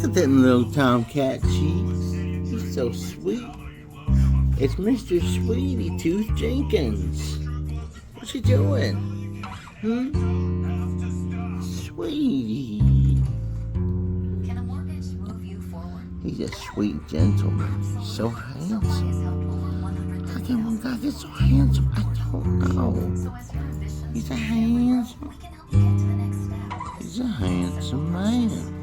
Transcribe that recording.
at that little tomcat cheeks. He's so sweet. It's Mr. Sweetie Tooth Jenkins. What's he doing? Sweetie. Can a mortgage move you forward? He's a sweet gentleman. So handsome. How can one guy get so handsome? I don't know. He's a handsome. We can help you get to the next step. He's a handsome man.